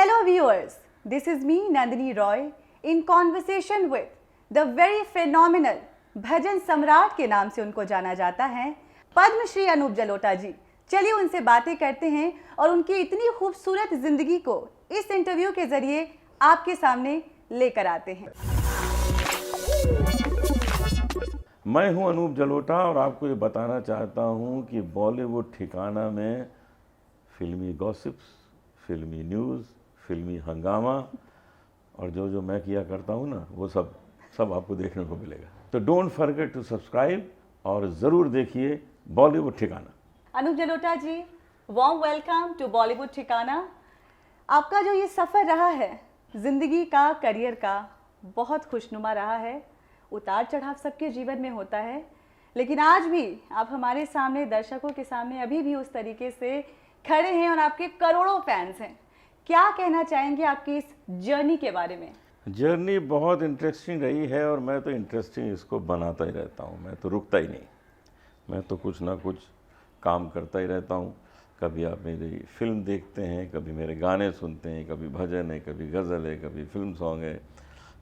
Hello viewers, this is me Nandini Roy in conversation with the very phenomenal भजन सम्राट के नाम से उनको जाना जाता है पद्मश्री अनूप जलोटा जी। चलिए उनसे बातें करते हैं और उनकी इतनी खूबसूरत जिंदगी को इस इंटरव्यू के जरिए आपके सामने लेकर आते हैं। मैं हूं अनूप जलोटा और आपको ये बताना चाहता हूं कि बॉलीवुड ठिकाना में फिल्मी गॉसिप्स, फिल्मी न्यूज़, फिल्मी हंगामा और जो मैं किया करता हूं ना वो सब आपको देखने को मिलेगा। तो डोंट फॉरगेट टू सब्सक्राइब और ज़रूर देखिए बॉलीवुड ठिकाना। अनूप जलोटा जी, वार्म वेलकम टू बॉलीवुड ठिकाना। आपका जो ये सफ़र रहा है ज़िंदगी का, करियर का, बहुत खुशनुमा रहा है। उतार चढ़ाव सबके जीवन में होता है, लेकिन आज भी आप हमारे सामने, दर्शकों के सामने अभी भी उस तरीके से खड़े हैं और आपके करोड़ों फैंस हैं। क्या कहना चाहेंगे आपकी इस जर्नी के बारे में? जर्नी बहुत इंटरेस्टिंग रही है और मैं तो इंटरेस्टिंग इसको बनाता ही रहता हूँ। मैं तो रुकता ही नहीं, मैं तो कुछ ना कुछ काम करता ही रहता हूँ। कभी आप मेरी फिल्म देखते हैं, कभी मेरे गाने सुनते हैं, कभी भजन है, कभी गज़ल है, कभी फिल्म सॉन्ग है,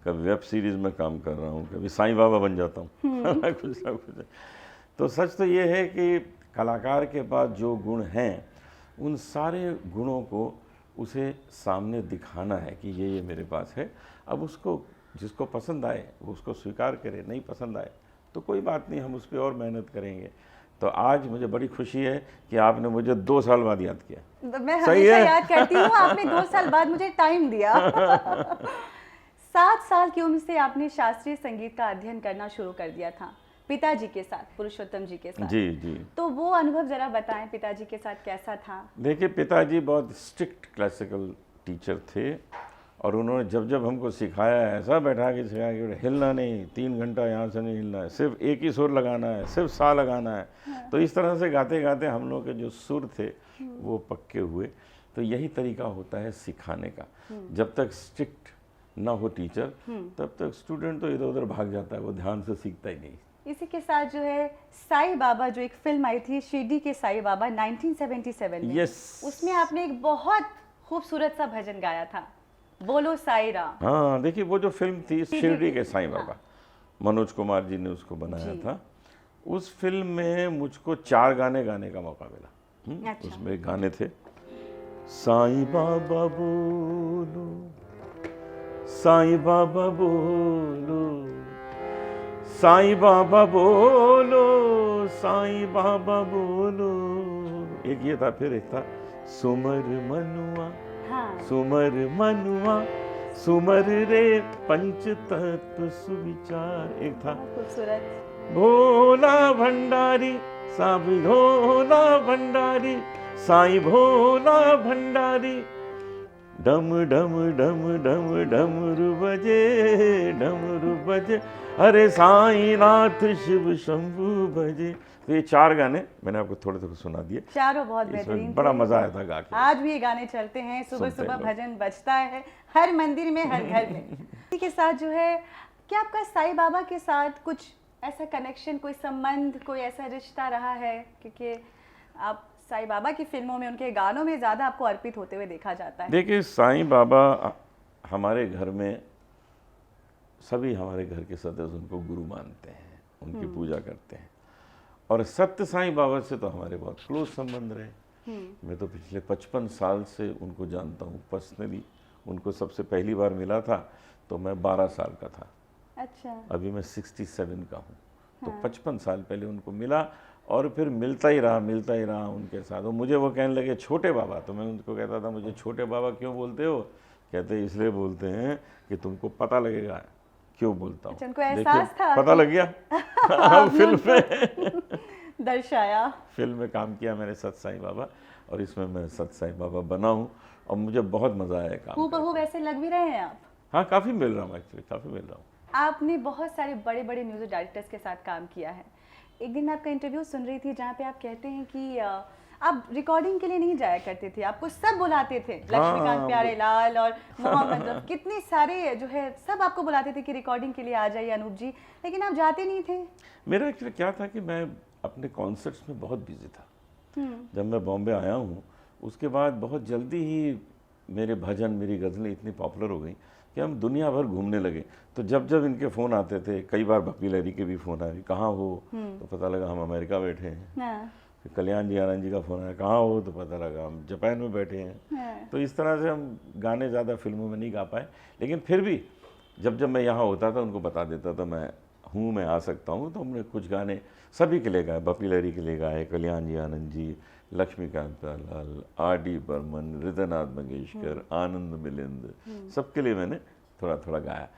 कभी वेब सीरीज़ में काम कर रहा हूँ, कभी साईं बाबा बन जाता हूँ कुछ ना कुछ। तो सच तो ये है कि कलाकार के पास जो गुण हैं उन सारे गुणों को उसे सामने दिखाना है कि ये मेरे पास है। अब उसको जिसको पसंद आए वो उसको स्वीकार करे, नहीं पसंद आए तो कोई बात नहीं, हम उस पर और मेहनत करेंगे। तो आज मुझे बड़ी खुशी है कि आपने मुझे 2 साल बाद याद किया। मैं हमेशा याद करती हूँ, आपने 2 साल बाद मुझे टाइम दिया। 7 साल की उम्र से आपने शास्त्रीय संगीत का अध्ययन करना शुरू कर दिया था पिताजी के साथ, पुरुषोत्तम जी के साथ। जी। तो वो अनुभव जरा बताएं, पिताजी के साथ कैसा था? देखिए, पिताजी बहुत स्ट्रिक्ट क्लासिकल टीचर थे और उन्होंने जब हमको सिखाया, ऐसा बैठा के सिखाया कि हिलना नहीं, 3 घंटा यहाँ से नहीं हिलना है, सिर्फ एक ही सुर लगाना है, सिर्फ सा लगाना है। हाँ। तो इस तरह से गाते गाते हम लोग के जो सुर थे वो पक्के हुए। तो यही तरीका होता है सिखाने का। जब तक स्ट्रिक्ट ना हो टीचर तब तक स्टूडेंट तो इधर उधर भाग जाता है, वो ध्यान से सीखता ही नहीं। इसी के साथ जो है साईं बाबा, जो एक फिल्म आई थी शिरडी के साईं बाबा 1977 में, उसमें आपने एक बहुत खूबसूरत सा भजन गाया था, बोलो साईं राम। हाँ, देखिए वो जो फिल्म थी शिरडी के साईं बाबा, मनोज कुमार जी ने उसको बनाया था। उस फिल्म में मुझको 4 गाने गाने का मौका मिला। अच्छा। उसमें गाने थे साईं बाबा बोलो, साईं बाबा बोलो, साईं बाबा बोलो, साईं बाबा बोलो। एक ये था, फिर एक था सुमर मनुआ, हाँ। सुमर मनुआ, सुमर रे पंच तत्व सुविचार। एक था खूबसूरत भोला भंडारी, साईं भोला भंडारी, साईं भोला भंडारी, डम डम डम डम डमरू बजे, डमरू बजे, अरे साईं नाथ शिव शंभु भजे। तो ये 4 गाने मैंने आपको थोड़े सुना दिए। चारों बहुत बेहतरीन, बड़ा मजा आया था गा के। आज भी ये गाने चलते हैं, सुबह सुबह भजन बजता है हर मंदिर में, हर घर में। इसी के साथ जो है, क्या आपका साईं बाबा के साथ कुछ ऐसा कनेक्शन, कोई संबंध, कोई ऐसा रिश्ता रहा है? क्योंकि आप साईं बाबा की फिल्मों में, उनके गानों में ज़्यादा आपको अर्पित होते हुए देखा जाता है। देखिए, साईं बाबा हमारे घर में सभी, हमारे घर के सदस्य उनको गुरु मानते हैं, उनकी पूजा करते हैं। और सत्य साईं बाबा से तो हमारे बहुत क्लोज संबंध रहे। मैं तो पिछले 55 साल से उनको जानता हूँ पर्सनली। उनको सबसे पहली बार मिला था तो मैं 12 साल का था। अच्छा। अभी मैं 67 का हूँ। तो 55 साल पहले उनको मिला और फिर मिलता ही रहा उनके साथ। और मुझे वो कहने लगे छोटे बाबा, तो मैं उनको कहता था मुझे छोटे बाबा क्यों बोलते हो? कहते इसलिए बोलते हैं कि तुमको पता लगेगा क्यों बोलता हूँ। उनको एहसास था, पता लग गया। फिल्म में दर्शाया, फिल्म में काम किया मैंने सत साईं बाबा, और इसमें मैं सत साईं बाबा बना हूँ और मुझे बहुत मजा आया काम। हूबहू वैसे लग भी रहे हैं आप। हाँ, काफ़ी मिल रहा हूँ, एक्चुअली काफ़ी मिल रहा हूँ। आपने बहुत सारे बड़े बड़े म्यूजिक डायरेक्टर्स के साथ काम किया है। एक दिन मैं आपका इंटरव्यू सुन रही थी जहाँ पे आप कहते हैं कि आप रिकॉर्डिंग के लिए नहीं जाया करते थे, आपको सब बुलाते थे। लक्ष्मीकांत प्यारेलाल और मोहम्मद रफ़ी, कितने सारे जो है सब आपको बुलाते थे कि रिकॉर्डिंग के लिए आ जाइए अनूप जी, लेकिन आप जाते नहीं थे। मेरा एक्चुअली क्या था कि मैं अपने कॉन्सर्ट्स में बहुत बिजी था। जब मैं बॉम्बे आया हूँ उसके बाद बहुत जल्दी ही मेरे भजन, मेरी गज़लें इतनी पॉपुलर हो गई कि हम दुनिया भर घूमने लगे। तो जब जब इनके फ़ोन आते थे, कई बार बप्पी लहरी के भी फ़ोन आए, कहाँ हो, तो पता लगा हम अमेरिका बैठे हैं। हाँ, फिर कल्याण जी आनंद जी का फ़ोन आया, कहाँ हो, तो पता लगा हम जापान में बैठे हैं। हाँ, तो इस तरह से हम गाने ज़्यादा फिल्मों में नहीं गा पाए, लेकिन फिर भी जब जब मैं यहाँ होता था उनको बता देता था मैं आ सकता हूँ। तो हमने कुछ गाने सभी के लिए गाए, बप्पी लहरी के लिए गाए, कल्याण जी आनंद जी, लक्ष्मीकांत लाल, R.D. बर्मन, हृदयनाथ मंगेशकर, आनंद मिलिंद, सबके लिए मैंने थोड़ा थोड़ा गाया।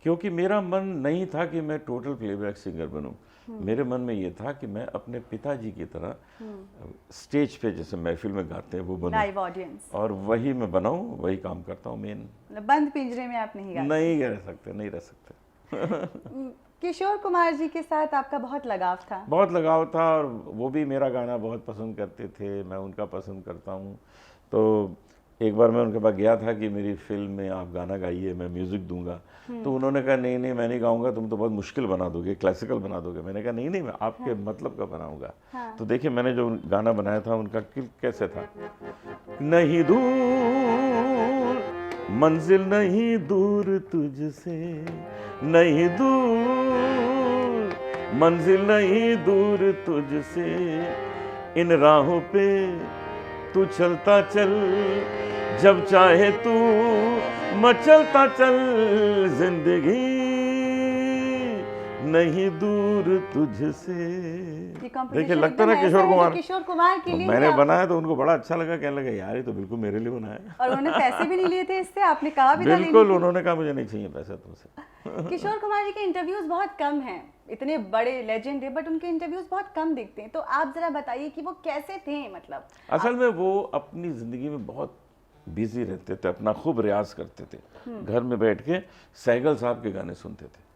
क्योंकि मेरा मन नहीं था कि मैं टोटल प्लेबैक सिंगर बनूं। मेरे मन में ये था कि मैं अपने पिताजी की तरह स्टेज पे जैसे महफिल में गाते हैं वो बनूं, लाइव ऑडियंस, और वही मैं बनाऊं, वही काम करता हूं मेन। मतलब बंद पिंजरे में आप नहीं गाते। नहीं रह सकते, नहीं रह सकते। किशोर कुमार जी के साथ आपका बहुत लगाव था। बहुत लगाव था, और वो भी मेरा गाना बहुत पसंद करते थे, मैं उनका पसंद करता हूँ। तो एक बार मैं उनके पास गया था कि मेरी फिल्म में आप गाना गाइए, मैं म्यूज़िक दूंगा। तो उन्होंने कहा नहीं नहीं, मैं नहीं गाऊंगा, तुम तो बहुत मुश्किल बना दोगे, क्लासिकल बना दोगे। मैंने कहा नहीं नहीं, मैं आपके मतलब का बनाऊंगा। तो देखिए मैंने जो गाना बनाया था उनका कैसे था। नहीं दूर मंजिल, नहीं दूर तुझसे, नहीं दूर मंजिल, नहीं दूर तुझसे, इन राहों पे तू चलता चल, जब चाहे तू मचलता चल, जिंदगी नहीं दूर तुझसे। देखिए लगता ना किशोर कुमार के लिए मैंने बनाया तो उनको बड़ा अच्छा लगा, कहने लगा यार ये तो बिल्कुल मेरे लिए बनाया है। और उन्होंने पैसे भी नहीं लिए थे इससे, आपने कहा भी था बिल्कुल, उन्होंने कहा मुझे नहीं चाहिए पैसा तुमसे। किशोर कुमार जी के इंटरव्यूज बहुत कम हैं, इतने बड़े लेजेंड है बट उनके इंटरव्यूज बहुत कम दिखते हैं। तो आप जरा बताइए कि वो कैसे थे, मतलब असल में वो अपनी ज़िंदगी में बहुत बिजी रहते थे, अपना खूब रियाज करते थे। घर में बैठ के सहगल साहब के गाने सुनते थे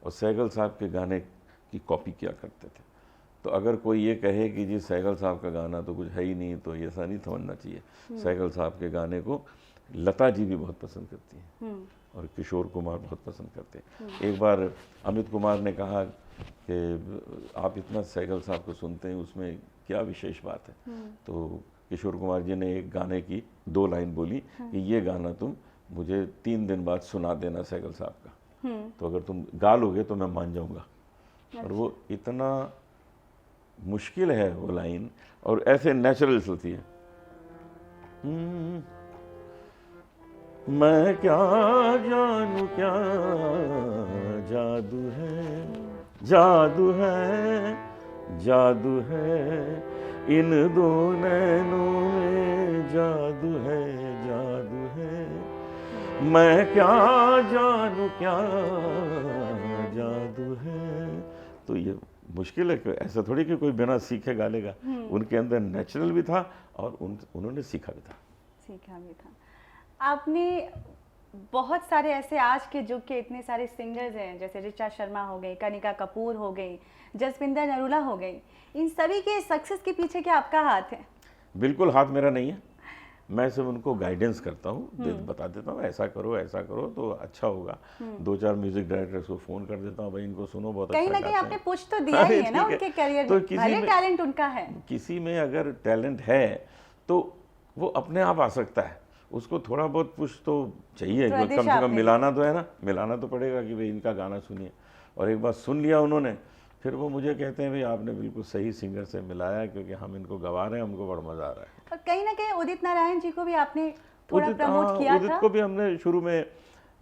और सहगल साहब के गाने की कॉपी किया करते थे। तो अगर कोई ये कहे कि जी सहगल साहब का गाना तो कुछ है ही नहीं, तो ये ऐसा नहीं समझना चाहिए। सहगल साहब के गाने को लता जी भी बहुत पसंद करती हैं और किशोर कुमार बहुत पसंद करते हैं। एक बार अमित कुमार ने कहा कि आप इतना सहगल साहब को सुनते हैं, उसमें क्या विशेष बात है। तो किशोर कुमार जी ने एक गाने की 2 लाइन बोली कि ये गाना तुम मुझे 3 दिन बाद सुना देना सहगल साहब का, तो अगर तुम गा लोगे तो मैं मान जाऊंगा। और वो इतना मुश्किल है वो लाइन, और ऐसे नेचुरल चलती है। मैं क्या जानूं क्या जादू है, जादू है, जादू है, इन दो नैनों में जादू है, जादू है। मैं क्या जानूं क्या जादू है। तो ये मुश्किल है कि ऐसा थोड़ी कि कोई बिना सीखे गा लेगा। उनके अंदर नेचुरल भी था और उन्होंने सीखा भी था। सीखा भी था। आपने बहुत सारे ऐसे आज के युग के इतने सारे सिंगर्स हैं, जैसे ऋचा शर्मा हो गई, कनिका कपूर हो गई, जसविंदर नरूला हो गई, इन सभी के सक्सेस के पीछे क्या आपका हाथ है? बिल्कुल हाथ मेरा नहीं है, मैं सिर्फ उनको गाइडेंस करता हूँ, बता देता हूँ ऐसा करो तो अच्छा होगा। 2-4 म्यूजिक डायरेक्टर्स को फ़ोन कर देता हूँ, भाई इनको सुनो, बहुत कहीं अच्छा ना कहीं आपने पुश तो दिया ही है ना उनके करियर तो में, भले टैलेंट उनका है। किसी में अगर टैलेंट है तो वो अपने आप आ सकता है, उसको थोड़ा बहुत पुश तो चाहिए, कम से कम मिलाना तो है ना, मिलाना तो पड़ेगा कि भाई इनका गाना सुनिए। और एक बार सुन लिया उन्होंने, फिर वो मुझे कहते हैं भाई आपने बिल्कुल सही सिंगर से मिलाया, क्योंकि हम इनको गवा रहे हैं, हमको बड़ा मज़ा आ रहा है। और कहीं ना कहीं उदित नारायण जी को भी आपने थोड़ा प्रमोट किया था। उदित को भी हमने शुरू में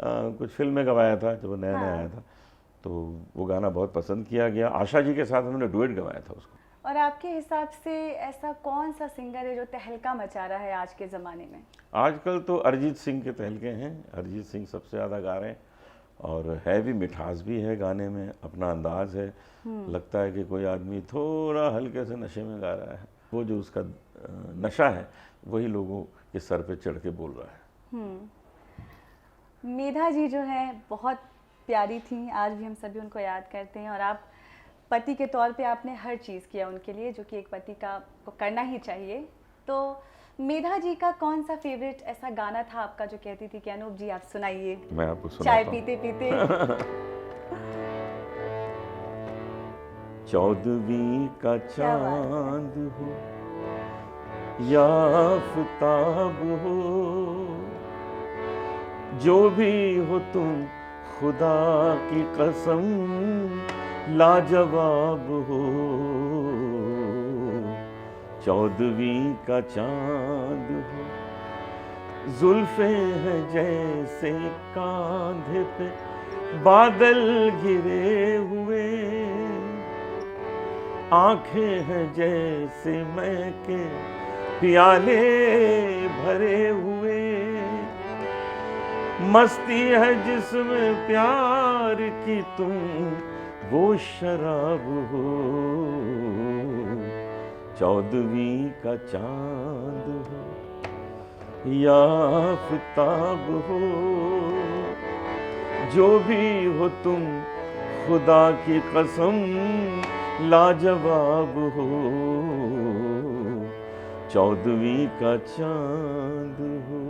कुछ फिल्म में गवाया था जब वो नया नया आया था, तो वो गाना बहुत पसंद किया गया। आशा जी के साथ हमने डुएट गवाया था उसको। और आपके हिसाब से ऐसा कौन सा सिंगर है जो तहलका मचा रहा है आज के ज़माने में? आजकल तो अरिजीत सिंह के तहलके हैं, अरिजीत सिंह सबसे ज़्यादा गा रहे हैं, और है भी, मिठास भी है गाने में, अपना अंदाज है। लगता है कि कोई आदमी थोड़ा हल्के से नशे में गा रहा है, वो जो उसका नशा है वही लोगों के सर पे चढ़ के बोल रहा है। मेधा जी जो है बहुत प्यारी थी, आज भी हम सभी उनको याद करते हैं, और आप पति के तौर पे आपने हर चीज़ किया उनके लिए, जो कि एक पति का को करना ही चाहिए। तो मेधा जी का कौन सा फेवरेट ऐसा गाना था आपका जो कहती थी कि अनूप जी आप सुनाइए? मैं आपको सुनाता चाय हूं। पीते पीते। 14वीं का चांद हो, या आफताब हो, जो भी हो तुम खुदा की कसम लाजवाब हो। चौदहवीं का चांद हो, जुल्फे हैं जैसे कांधे पे बादल गिरे हुए, आंखें हैं जैसे मैं के प्याले भरे हुए, मस्ती है जिसमें प्यार की तुम वो शराब हो। चौदहवीं का चांद हो या आफताब हो, जो भी हो तुम खुदा की कसम लाजवाब हो। चौदहवीं का चांद हो।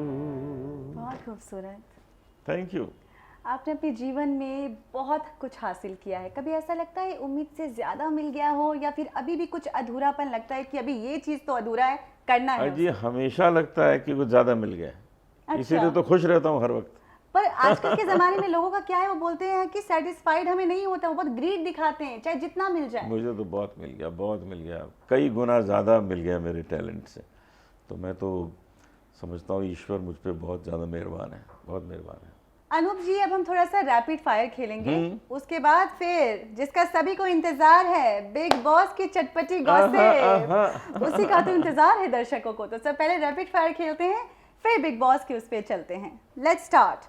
बहुत खूबसूरत। Thank you. आपने अपने जीवन में बहुत कुछ हासिल किया है, कभी ऐसा लगता है उम्मीद से ज़्यादा मिल गया हो, या फिर अभी भी कुछ अधूरापन लगता है कि अभी ये चीज़ तो अधूरा है, करना है जी हमेशा लगता है कि कुछ ज़्यादा मिल गया है, अच्छा। इसीलिए तो खुश रहता हूँ हर वक्त। पर आजकल के ज़माने में लोगों का क्या है, वो बोलते हैं कि सेटिस्फाइड हमें नहीं होता, वो बहुत ग्रीड दिखाते हैं, चाहे जितना मिल जाए। मुझे तो बहुत मिल गया, बहुत मिल गया, कई गुना ज़्यादा मिल गया मेरे टैलेंट से। तो मैं तो समझता हूँ ईश्वर मुझ पर बहुत ज़्यादा मेहरबान है, बहुत मेहरबान है। अनूप जी, अब हम थोड़ा सा रैपिड फायर खेलेंगे, उसके बाद फिर जिसका सभी को इंतजार है, बिग बॉस की चटपटी गॉसिप, उसी का तो इंतजार है दर्शकों को। तो सब पहले रैपिड फायर खेलते हैं, फिर बिग बॉस के उस पे चलते हैं। Let's start.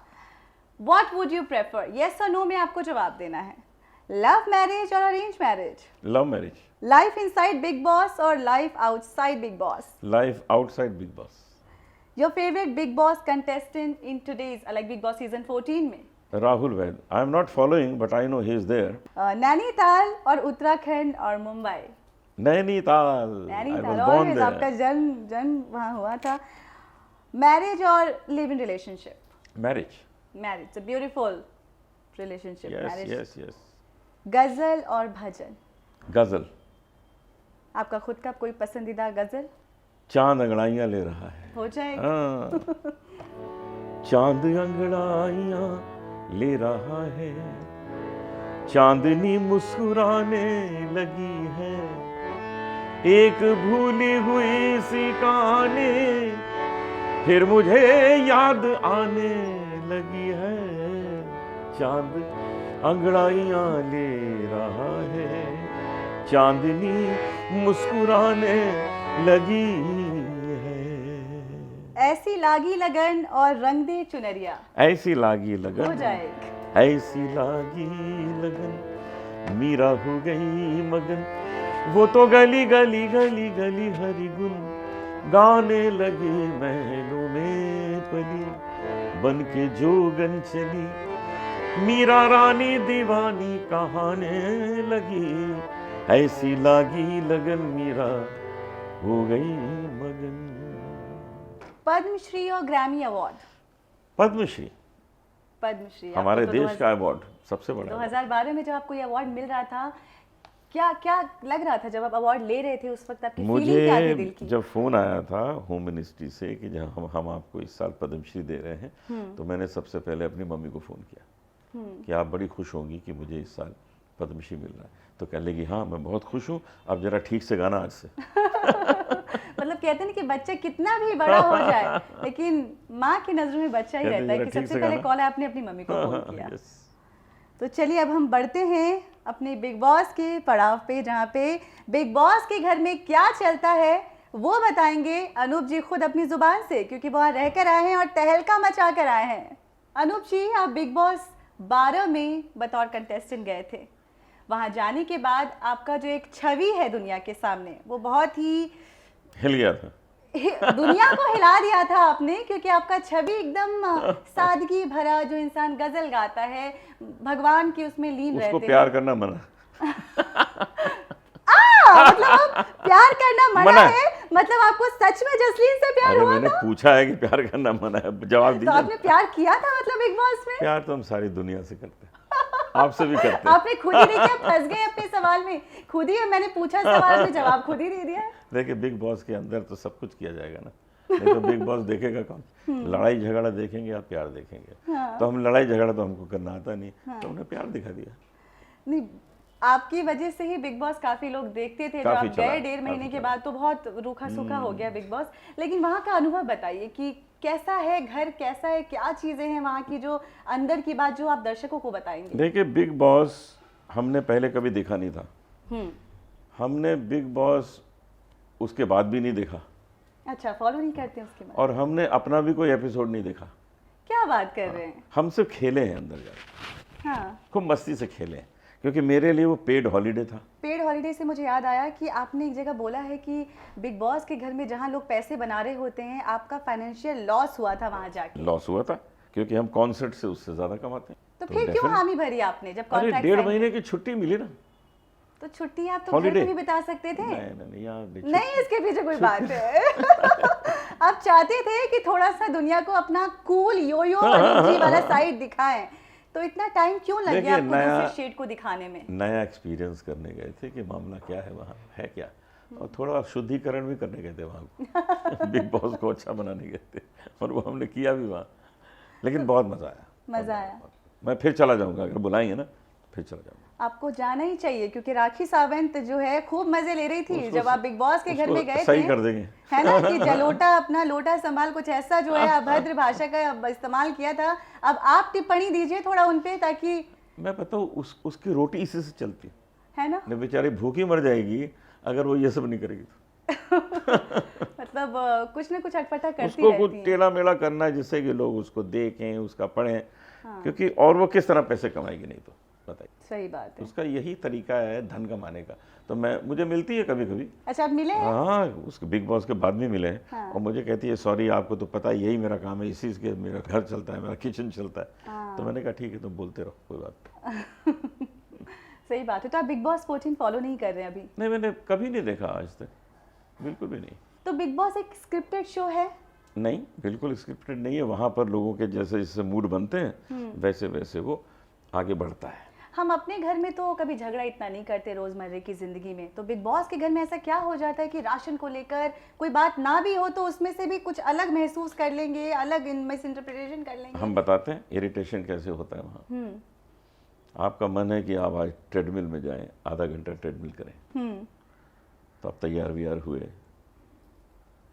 What would you prefer, yes और नो में आपको जवाब देना है। लव मैरिज और arrange marriage? Love marriage. Life inside Bigg Boss और life outside Bigg Boss? Life outside Bigg Boss. Your favorite Big Boss contestant in today's like Big Boss season 14 में? Rahul Vaid. I am not following, but I know he is there. Nainital और उत्तराखंड और Mumbai? Nainital. Nainital, always आपका जन्म वहाँ हुआ था। Marriage और live in relationship? Marriage. Marriage, it's a beautiful relationship. Yes yes. गजल और भजन? गजल। आपका खुद का कोई पसंदीदा गजल? चांद अंगड़ाइयाँ ले रहा है। हो जाएगा। हाँ। चांद अंगड़ाइयाँ ले रहा है, चांदनी मुस्कुराने लगी है, एक भूली हुई सी कहानी फिर मुझे याद आने लगी है। चांद अंगड़ाइयाँ ले रहा है, चांदनी मुस्कुराने लगी है। ऐसी लागी लगन और रंग दे चुनरिया? ऐसी लागी लगन। हो जाएगा। ऐसी लागी लगन, मीरा हो गई मगन, वो तो गली गली गली गली हरी गुल गाने लगी, महलों में पली बन के जोगन चली, मीरा रानी दीवानी कहाने लगी। ऐसी लागी लगन, मीरा हो गई मगन। पद्मश्री और ग्रैमी अवार्ड? पद्मश्री। पद्मश्री हमारे देश का अवार्ड सबसे बड़ा। 2012 में जब आपको ये अवार्ड मिल रहा था, क्या क्या लग रहा था जब आप अवार्ड ले रहे थे उस वक्त, आपकी फीलिंग क्या थी दिल की? जब फोन आया था होम मिनिस्ट्री से कि जब हम आपको इस साल पद्मश्री दे रहे हैं, तो मैंने सबसे पहले अपनी मम्मी को फ़ोन किया कि आप बड़ी खुश होंगी कि मुझे इस साल पद्मश्री मिल रहा है। तो कह लेगी हाँ मैं बहुत खुश हूँ, अब जरा ठीक से गाना आज से। मतलब कहते हैं कि बच्चा कितना भी बड़ा हो जाए लेकिन माँ की नजरों में बच्चा ही रहता है। कि सबसे पहले कॉल आपने अपनी मम्मी को फोन किया। तो चलिए अब हम बढ़ते हैं अपने बिग बॉस के पड़ाव पे, जहाँ पे बिग बॉस के घर में क्या चलता है वो बताएंगे अनूप जी खुद अपनी जुबान से, क्योंकि वहाँ रह कर आए हैं और तहलका मचा कर आए हैं। अनूप जी, आप बिग बॉस 12 में बतौर कंटेस्टेंट गए थे। वहाँ जाने के बाद आपका जो एक छवि है दुनिया के सामने, वो बहुत ही हिल गया था। दुनिया को हिला दिया था आपने, क्योंकि आपका छवि एकदम सादगी भरा, जो इंसान गजल गाता है, भगवान की उसमें लीन रहते हैं। उसको प्यार करना मना। मतलब आप प्यार करना मना है? मतलब आपको सच में जसलीन से प्यार हुआ मैंने था? पूछा है कि प्यार करना मना है, जवाब दीजिए। तो आपने प्यार किया था मतलब बिग बॉस में? प्यार तो हम सारी दुनिया से करते हैं। आपसे भी करते हैं। आपने खुद ही देखिए, आप फंस गए अपने सवाल में खुद ही, मैंने पूछा सवाल में जवाब खुद ही दे दिया। देखिए बिग बॉस के अंदर तो सब कुछ किया जाएगा ना, नहीं तो बिग बॉस देखेगा कौन? लड़ाई झगड़ा देखेंगे या प्यार देखेंगे? हाँ। तो हम लड़ाई झगड़ा तो हमको करना आता नहीं, तो हमने प्यार दिखा दिया। नहीं, आपकी वजह से ही बिग बॉस काफी लोग देखते थे, जब काफी आप चला, गए 1.5 महीने काफी के चला। बाद तो बहुत रूखा सूखा हो गया बिग बॉस। लेकिन वहाँ का अनुभव बताइए कि कैसा है घर, कैसा है, क्या चीजें हैं वहाँ की जो अंदर की बात जो आप दर्शकों को बताएंगे? देखिए बिग बॉस हमने पहले कभी देखा नहीं था, हम्म। हमने बिग बॉस उसके बाद भी नहीं देखा, अच्छा, फॉलो नहीं करते हैं उसके बाद? और हमने अपना भी कोई एपिसोड नहीं देखा। क्या बात कर रहे हैं? हम सिर्फ खेले हैं अंदर जाकर, हाँ। खूब मस्ती से खेले हैं, क्योंकि मेरे लिए वो पेड हॉलीडे था। पेड हॉलीडे से मुझे याद आया कि आपने एक जगह बोला है कि बिग बॉस के घर में जहाँ लोग पैसे बना रहे होते हैं, आपका फाइनेंशियल लॉस हुआ था वहाँ जाके। लॉस हुआ था क्योंकि हम कॉन्सर्ट से उससे ज्यादा कमाते हैं। तो फिर क्यों definitely- हामी भरी आपने जब अरे कॉन्ट्रैक्ट 1.5 महीने की छुट्टी मिली ना। तो छुट्टी आप तो घर Holiday? पे भी बिता सकते थे। नहीं यार नहीं, इसके पीछे कोई बात है। आप चाहते थे कि थोड़ा सा दुनिया को अपना कूल योयो अनुजी वाला साइड दिखाएं, तो इतना टाइम क्यों लग देखिए, गया आपको नया- दूसरे शेड को दिखाने में? नया एक्सपीरियंस करने गए थे कि मामला क्या है वहाँ, है क्या, और थोड़ा शुद्धिकरण भी करने गए थे वहाँ। बिग बॉस को अच्छा बनाने गए थे, और वो हमने किया भी वहाँ। लेकिन बहुत मज़ा आया। मजा आया। मैं फिर चला जाऊँगा, अगर बुलाएंगे ना फिर चला जाऊँगा। आपको जाना ही चाहिए, क्योंकि राखी सावंत जो है खूब मजे ले रही थी उसको- जब आप बिग बॉस के घर में गए सही थे। कर देंगे। है ना कि जलोटा अपना लोटा संभाल, कुछ ऐसा जो है अभद्र भाषा का इस्तेमाल किया था। अब आप टिप्पणी दीजिए थोड़ा उन पे, ताकि मैं बताऊँ उसकी रोटी इसी से चलती है ना, नहीं, बेचारी भूखी मर जाएगी अगर वो ये सब नहीं करेगी तो। मतलब कुछ ना कुछ अटपटा करती उसको कुछ रहती है। टेढ़ा मेढ़ा करना है जिससे कि लोग उसको देखें, उसका पढ़ें। क्योंकि और वो किस तरह पैसे कमाएगी, नहीं तो बताइए। सही बात है। उसका यही तरीका है धन कमाने का। तो मुझे मिलती है कभी कभी। अच्छा, आप मिले हैं? हाँ, उसके बिग बॉस के बाद भी मिले हैं। हाँ। और मुझे कहती है सॉरी, आपको तो पता है यही मेरा काम है, इसी से मेरा घर चलता है, मेरा किचन चलता है। तो मैंने कहा ठीक है, तुम बोलते रहो, कोई बात सही बात है। तो आप बिग बॉस 14 फॉलो नहीं कर रहे हैं अभी? नहीं, मैंने कभी नहीं देखा आज तक, बिल्कुल भी नहीं। तो बिग बॉस एक स्क्रिप्टेड शो है? नहीं, बिल्कुल स्क्रिप्टेड नहीं है। वहाँ पर लोगों के जैसे जैसे मूड बनते हैं वैसे वैसे वो आगे बढ़ता है। हम अपने घर में तो कभी झगड़ा इतना नहीं करते रोजमर्रे की जिंदगी में, तो बिग बॉस के घर में ऐसा क्या हो जाता है कि राशन को लेकर कोई बात ना भी हो तो उसमें से भी कुछ अलग महसूस कर लेंगे, अलग मिस इंटरप्रिटेशन कर लेंगे? हम बताते हैं इरिटेशन कैसे होता है वहाँ। आपका मन है कि आप आज ट्रेडमिल में जाएं, आधा घंटा ट्रेडमिल करें, तो आप तैयार व्यार हुए,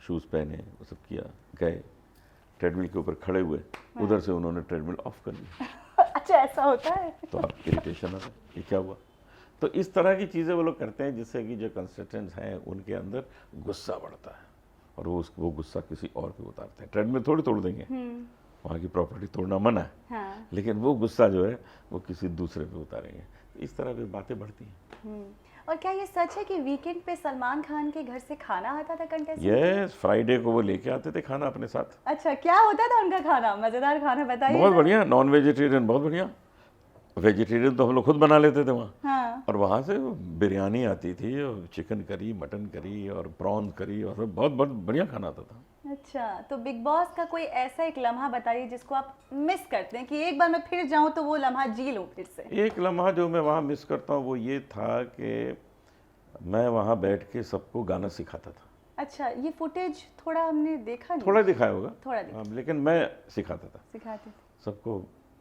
शूज़ पहने, वो सब किया, गए ट्रेडमिल के ऊपर खड़े हुए, उधर से उन्होंने ट्रेडमिल ऑफ कर दी। अच्छा, ऐसा होता है? तो आप इरिटेशन आता है, ये क्या हुआ? तो इस तरह की चीज़ें वो लोग करते हैं जिससे कि जो कंस्टेंट्स हैं उनके अंदर गुस्सा बढ़ता है, और वो गुस्सा किसी और पे उतारते हैं। ट्रेडमिल थोड़ी तोड़ देंगे, वहाँ की प्रॉपर्टी तोड़ना मना है, हाँ। लेकिन वो गुस्सा जो है वो किसी दूसरे पे उतारेंगे। इस तरह की बातें बढ़ती हैं। और क्या ये सच है कि वीकेंड पे सलमान खान के घर से खाना आता था कंटेस्टेंट? यस, फ्राइडे को वो लेके आते थे खाना अपने साथ। अच्छा, क्या होता था उनका खाना? मजेदार खाना बताइए। बहुत बढ़िया, नॉन वेजिटेरियन बहुत बढ़िया। वेजिटेरियन तो हम लोग खुद बना लेते थे वहाँ। हाँ। और वहाँ से बिरयानी आती थी, और चिकन करी, मटन करी, और प्रॉन करी, और बहुत बहुत बढ़िया खाना आता था। अच्छा, तो बिग बॉस का कोई ऐसा एक लम्हा बताइए जिसको आप मिस करते हैं कि एक बार मैं फिर जाऊं तो वो लम्हा जी लूं फिर से? एक लम्हा जो मैं वहाँ मिस करता हूँ वो ये था कि मैं वहाँ बैठ के सबको गाना सिखाता था। अच्छा, ये फुटेज थोड़ा हमने देखा नहीं। थोड़ा दिखाया होगा, थोड़ा दिखा, हाँ, लेकिन मैं सिखाता था, सिखाते थे। सबको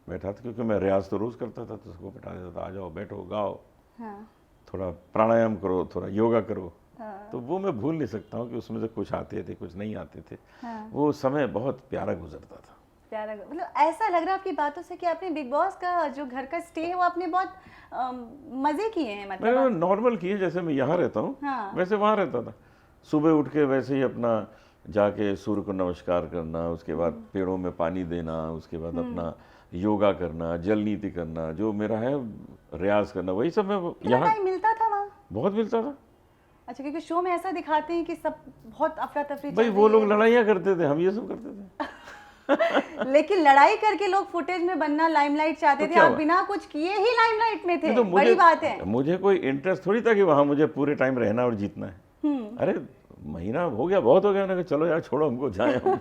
बैठा था, क्योंकि मैं रियाज तो रोज़ करता था, तो सबको बैठा देता था, आ जाओ बैठो गाओ, हाँ। थोड़ा प्राणायाम करो, थोड़ा योगा करो। हाँ। तो वो मैं भूल नहीं सकता हूँ कि उसमें से कुछ आते थे, कुछ नहीं आते थे। हाँ। वो समय बहुत प्यारा गुजरता था। प्यारा, मतलब ऐसा लग रहा है आपकी बातों से कि आपने बिग बॉस का जो घर का स्टे है वो आपने बहुत मजे किए हैं, मतलब मैंने नॉर्मल किए, जैसे मैं यहाँ रहता हूँ हाँ। वैसे वहाँ रहता था। सुबह उठ के वैसे ही अपना जाके सूर्य को नमस्कार करना, उसके बाद पेड़ों में पानी देना, उसके बाद अपना योगा करना, जल नीति करना, जो मेरा है रियाज करना, वही सब मैं कितना यहाँ टाइम मिलता था वहाँ? बहुत मिलता था। अच्छा, क्योंकि शो में ऐसा दिखाते हैं कि सब बहुत अफरा तफरी भाई चल वो रही लोग है। लड़ाइयाँ करते थे, हम ये सब करते थे। लेकिन लड़ाई करके लोग फुटेज में बनना, लाइमलाइट चाहते तो थे, क्या आप हुआ? बिना कुछ किए ही लाइमलाइट में थे। नहीं तो बड़ी बात है। मुझे कोई इंटरेस्ट थोड़ी था कि वहाँ मुझे पूरे टाइम रहना और जीतना है। अरे महीना हो गया, बहुत हो गया, मैंने कहा चलो यार छोड़ो, हमको जाए हम।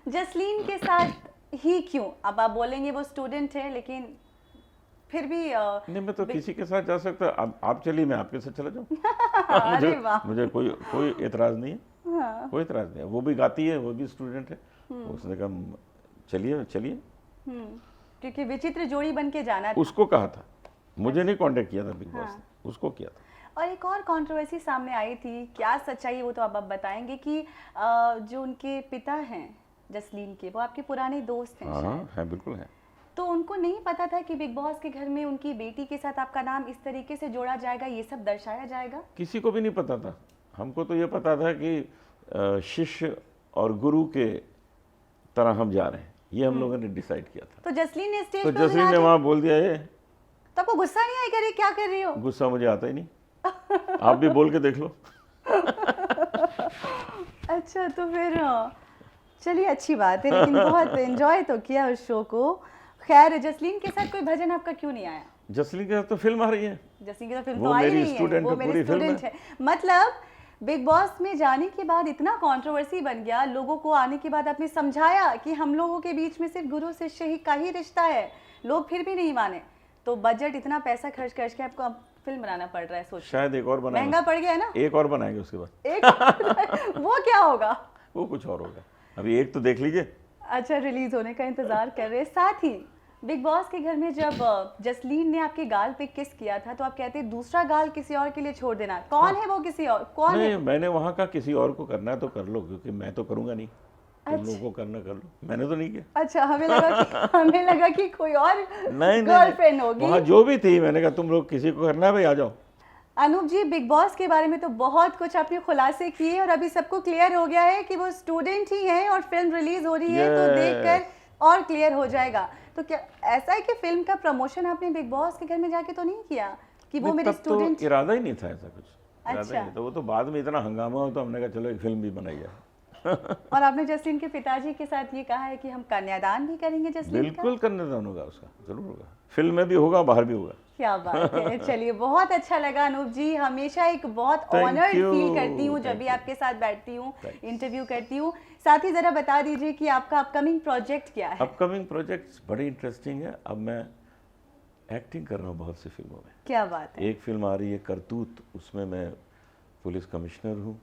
जसलीन के साथ ही क्यों? अब आप बोलेंगे वो स्टूडेंट है, लेकिन फिर भी नहीं, मैं तो किसी के साथ जा सकता, आप चलिए, मैं आपके साथ चला जाऊँ। अरे वाह। मुझे कोई कोई एतराज़ नहीं है। हाँ। कोई एतराज़ नहीं है। वो भी गाती है, वो भी स्टूडेंट है। उसने कहा चलिए चलिए। क्योंकि विचित्र जोड़ी बन के जाना था। उसको कहा था, मुझे नहीं कांटेक्ट किया था बिग बॉस ने, उसको किया था। और एक और कंट्रोवर्सी सामने आई थी, क्या सच्चाई है वो तो अब बताएंगे, कि जो उनके पिता हैं जसलीन के, वो आपके पुराने दोस्त हैं हाँ शायद। है, बिल्कुल है। तो उनको नहीं पता था कि बिग बॉस के घर में उनकी बेटी के साथ आपका नाम इस तरीके से जोड़ा जाएगा, ये सब दर्शाया जाएगा? किसी को भी नहीं पता था। हमको तो ये पता था कि शिष्य और गुरु के तरह हम जा रहे हैं, ये हम लोगों ने डिसाइड किया था। तो जसलीन ने स्टेज तो पर जसलीन ने वहाँ बोल दिया ये, तो आपको गुस्सा नहीं आया, करे क्या कर रही हो? गुस्सा मुझे आता ही नहीं। आप भी बोल के देख लो। अच्छा, तो फिर चलिए अच्छी बात है, लेकिन बहुत एंजॉय तो किया उस शो को। खैर, जसलीन के साथ कोई भजन आपका क्यों नहीं आया? जसलीन के साथ तो फिल्म आ रही है। जसलीन की तो फिल्म वो तो आई मेरी नहीं है, स्टूडेंट वो है, मेरी पूरी फिल्म स्टूडेंट है। मतलब बिग बॉस में जाने के बाद इतना कंट्रोवर्सी बन गया, लोगों को आने के बाद आपने समझाया कि हम लोगों के बीच में सिर्फ गुरु शिष्य ही का ही रिश्ता है, लोग फिर भी नहीं माने। तो बजट इतना पैसा खर्च करके आपको अब फिल्म बनाना पड़ रहा है, सोच शायद एक और बनाएंगे, महंगा पड़ गया है ना? एक और बनाएंगे उसके बाद। एक वो क्या होगा? वो कुछ और होगा, अभी एक तो देख लीजिए। अच्छा, रिलीज होने का इंतजार कर रहे हैं। साथ ही बिग बॉस के घर में जब जसलीन ने आपके गाल पे किस किया था, तो आप कहते हैं दूसरा गाल किसी और के लिए छोड़ देना। कौन है वो किसी और? कौन नहीं, है? मैंने वहाँ का किसी और को करना है तो कर लो, क्योंकि मैं तो करूँगा नहीं। तुम लोगों को करना कर लो, मैंने तो नहीं किया। अच्छा, हमें लगा कि कोई और नहीं गर्लफ्रेंड होगी। वहाँ जो भी थी, मैंने कहा तुम लोग किसी को करना है भाई, आ जाओ। अनूप जी, बिग बॉस के बारे में तो बहुत कुछ आपने खुलासे किए और अभी सबको क्लियर हो गया है कि वो स्टूडेंट ही हैं और फिल्म रिलीज हो रही है, तो Yes. देखकर और क्लियर हो जाएगा। तो क्या ऐसा है कि फिल्म का प्रमोशन आपने बिग बॉस के घर में जाके तो नहीं किया कि वो नहीं, मेरे तब तो स्टूडेंट? इरादा ही नहीं था ऐसा कुछ। इरादा अच्छा। ही नहीं, तो वो तो बाद में इतना हंगामा हो तो हमने कहा चलो एक फिल्म भी बनाई जाए। और आपने जसलीन के पिताजी के साथ ये कहा है कि हम कन्यादान भी करेंगे जसलीन का? बिल्कुल कन्यादान होगा उसका, जरूर होगा। फिल्म में भी होगा, बाहर भी होगा। क्या बात है। चलिए, बहुत अच्छा लगा अनूप जी, हमेशा एक बहुत Thank ऑनर्ड you. फील करती हूँ जब भी Thank you. आपके साथ बैठती हूँ, Thanks. इंटरव्यू करती हूँ। साथ ही जरा बता दीजिए कि आपका अपकमिंग प्रोजेक्ट क्या है? अपकमिंग प्रोजेक्ट्स बड़े इंटरेस्टिंग है। अब मैं एक्टिंग कर रहा हूँ बहुत सी फिल्मों में। क्या बात है। एक फिल्म आ रही है करतूत, उसमें मैं पुलिस कमिश्नर हूँ।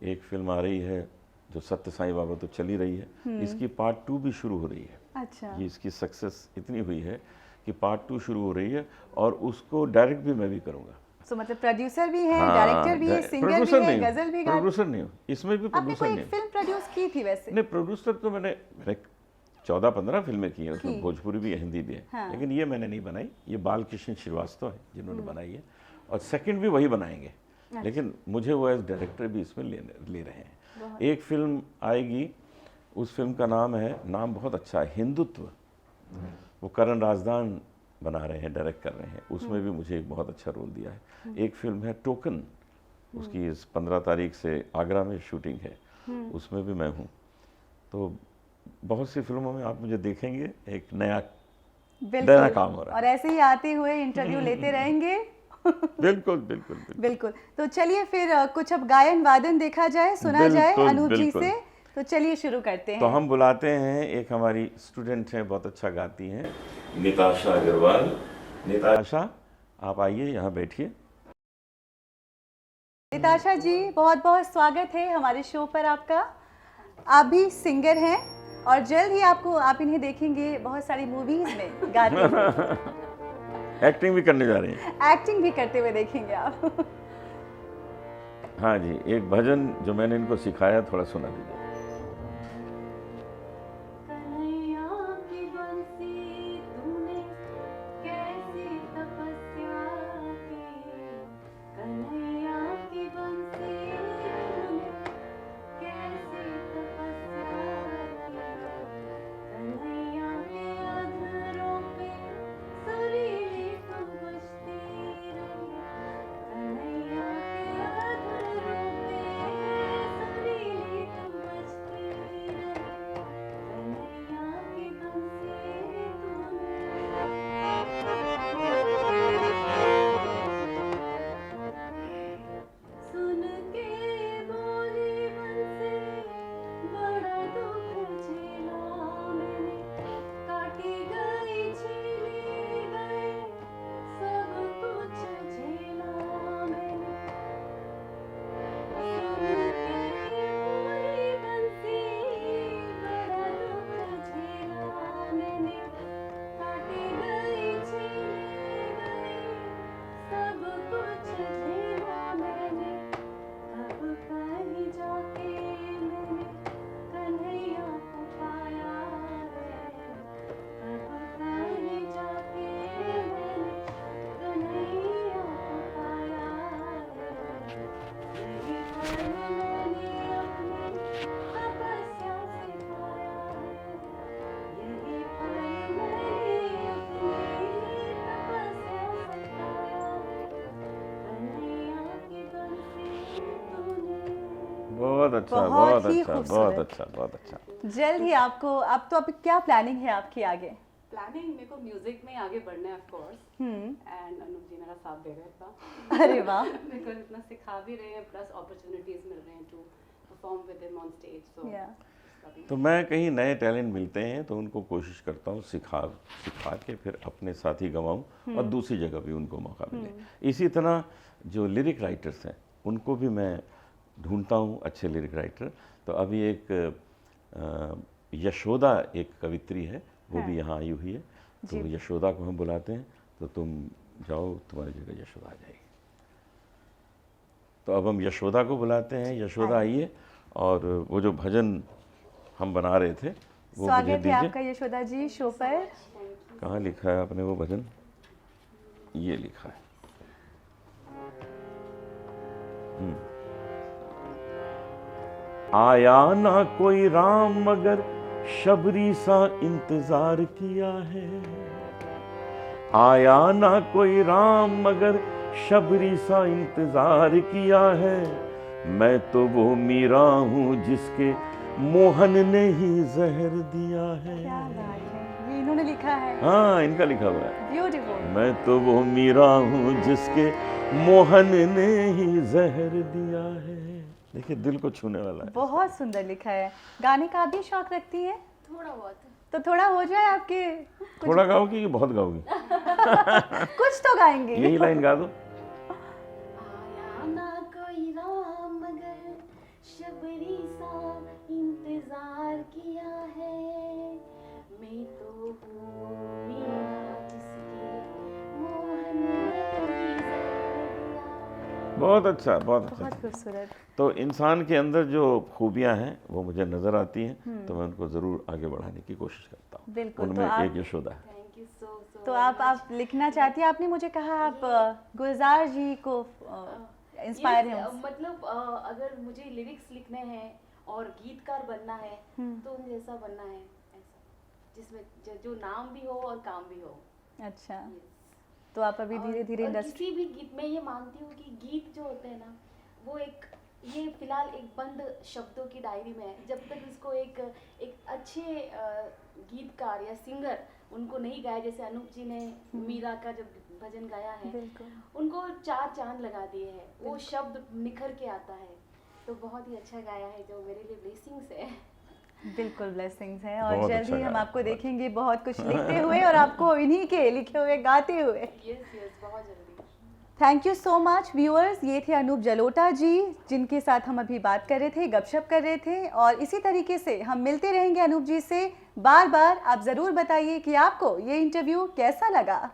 एक फिल्म आ रही है जो सत्य साईं बाबा तो चली रही है, इसकी पार्ट 2 भी शुरू हो रही है। अच्छा। ये इसकी सक्सेस इतनी हुई है कि पार्ट 2 शुरू हो रही है और उसको डायरेक्ट भी मैं भी करूँगा। तो मतलब प्रोड्यूसर भी है, डायरेक्टर भी है, सिंगर भी है, गजल भी गाते? प्रोड्यूसर नहीं हूँ, इसमें भी आपने प्रोड्यूसर कोई नहीं एक हूँ। फिल्म प्रोड्यूस की थी वैसे? नहीं, प्रोड्यूसर तो मैंने 14-15 फिल्में की हैं, उसमें भोजपुरी भी है, हिंदी भी है। हाँ। लेकिन ये मैंने नहीं बनाई, ये बालकृष्ण श्रीवास्तव है जिन्होंने बनाई है, और सेकंड भी वही बनाएंगे। लेकिन मुझे वो एज डायरेक्टर भी इसमें ले रहे हैं। एक फिल्म आएगी, उस फिल्म का नाम बहुत अच्छा है, हिंदुत्व। वो करण राजदान बना रहे हैं, डायरेक्ट कर रहे हैं, उसमें भी मुझे एक बहुत अच्छा रोल दिया है। एक फिल्म है टोकन, उसकी इस 15 तारीख से आगरा में शूटिंग है, उसमें भी मैं हूँ। तो बहुत सी फिल्मों में आप मुझे देखेंगे, एक नया काम हो रहा है। और ऐसे ही आते हुए इंटरव्यू लेते रहेंगे। बिल्कुल बिल्कुल बिल्कुल। बिल्कुल। तो चलिए फिर कुछ अब गायन वादन देखा जाए, सुना जाए बिल्कुल, अनूप जी बिल्कुल। से। तो चलिए शुरू करते हैं। तो हम बुलाते हैं, एक हमारी स्टूडेंट हैं, बहुत अच्छा गाती हैं, निताशा अग्रवाल। निताशा, आप आइए, यहाँ बैठिए। निताशा जी, बहुत बहुत स्वागत है हमारे शो पर आपका। आप भी सिंगर हैं और जल्द ही आप इन्हें देखेंगे बहुत सारी मूवीज में गाते हुए। एक्टिंग भी करने जा रहे हैं। एक्टिंग भी करते हुए देखेंगे आप। हाँ जी, एक भजन जो मैंने इनको सिखाया, थोड़ा सुना दीजिए। बहुत अच्छा, बहुत ही अच्छा, बहुत खूबसूरत। अच्छा, बहुत अच्छा। जल्द ही आपको, अब तो, अब क्या प्लानिंग है आपकी आगे? प्लानिंग मेरे को म्यूजिक में आगे बढ़ना है ऑफ कोर्स, एंड अनूप जी मेरा साथ दे रहे था। अरे वाह। मेरे को इतना सिखा भी रहे हैं, प्लस अपॉर्चुनिटीज मिल रहे हैं to perform with him on stage, so तो मैं कहीं नए टैलेंट मिलते हैं तो उनको कोशिश करता हूँ सिखा के फिर अपने साथी गंवाऊँ और दूसरी जगह भी उनको मौका मिले। इसी तरह जो लिरिक राइटर्स हैं उनको भी मैं ढूंढता हूँ, अच्छे लिरिक राइटर। तो अभी एक यशोदा एक कवित्री है, वो भी यहाँ आई हुई है, तो यशोदा को हम बुलाते हैं, तो तुम जाओ, तुम्हारी जगह यशोदा आ जाएगी। तो अब हम यशोदा को बुलाते हैं, यशोदा आइए, और वो जो भजन हम बना रहे थे वो मुझे स्वागत है दीजिए। आपका यशोदा जी शो पर। कहाँ लिखा है आपने वो भजन? ये लिखा है। आया ना कोई राम मगर शबरी सा इंतजार किया है, आया ना कोई राम मगर शबरी सा इंतजार किया है। मैं तो वो मीरा हूँ जिसके मोहन ने ही जहर दिया है। क्या बात है, ये इन्होंने लिखा है। हाँ, इनका लिखा हुआ है। ब्यूटीफुल। मैं तो वो मीरा हूँ जिसके मोहन ने ही जहर दिया है। देखिए, दिल को छूने वाला है। बहुत सुंदर लिखा है। गाने का आप भी शौक रखती हैं? थोड़ा बहुत। तो थोड़ा हो जाए आपके। थोड़ा गाओगी कि बहुत गाओगी? कुछ तो गाएंगे। यही लाइन गा दो। आया ना कोई राम मगर शबरी सा इंतजार किया है, मैं तो हूँ मीरा जिसके मोहन ने ही जहर दिया। बहुत अच्छा, बहुत अच्छा। बहुत खूबसूरत। तो इंसान के अंदर जो खूबियां हैं वो मुझे नजर आती हैं, तो मैं उनको जरूर आगे बढ़ाने की कोशिश करता हूँ। बिल्कुल। उनमें तो एक यशोदा है। थैंक यू सो तो आप लिखना चाहती हैं? आपने मुझे कहा आप गुलजार जी को इंस्पायर हैं उनसे। मतलब अगर मुझे लिरिक्स लिखने हैं और गीतकार बनना है तो उन जैसा बनना है, ऐसा जिसमें जो नाम भी हो और काम भी हो। अच्छा, तो आप अभी धीरे धीरे और इंडस्ट्री। किसी भी गीत में ये मानती हूँ कि गीत जो होते हैं ना, वो एक, ये फिलहाल एक बंद शब्दों की डायरी में है। जब तक इसको एक अच्छे गीतकार या सिंगर उनको नहीं गाया, जैसे अनूप जी ने मीरा का जब भजन गाया है, उनको 4 चांद लगा दिए हैं, वो शब्द निखर के आता है, तो बहुत ही अच्छा गाया है, जो मेरे लिए ब्लेसिंग्स है। बिल्कुल ब्लेसिंग्स हैं, और बहुत जल्द अच्छा ही हम गाया, आपको बहुत। देखेंगे बहुत कुछ लिखते हुए और आपको इन्हीं के लिखे हुए गाते हुए। यस, बहुत जल्दी। Thank you so much viewers. ये थे अनूप जलोटा जी, जिनके साथ हम अभी बात कर रहे थे, गपशप कर रहे थे, और इसी तरीके से हम मिलते रहेंगे अनूप जी से बार बार। आप ज़रूर बताइए कि आपको ये इंटरव्यू कैसा लगा।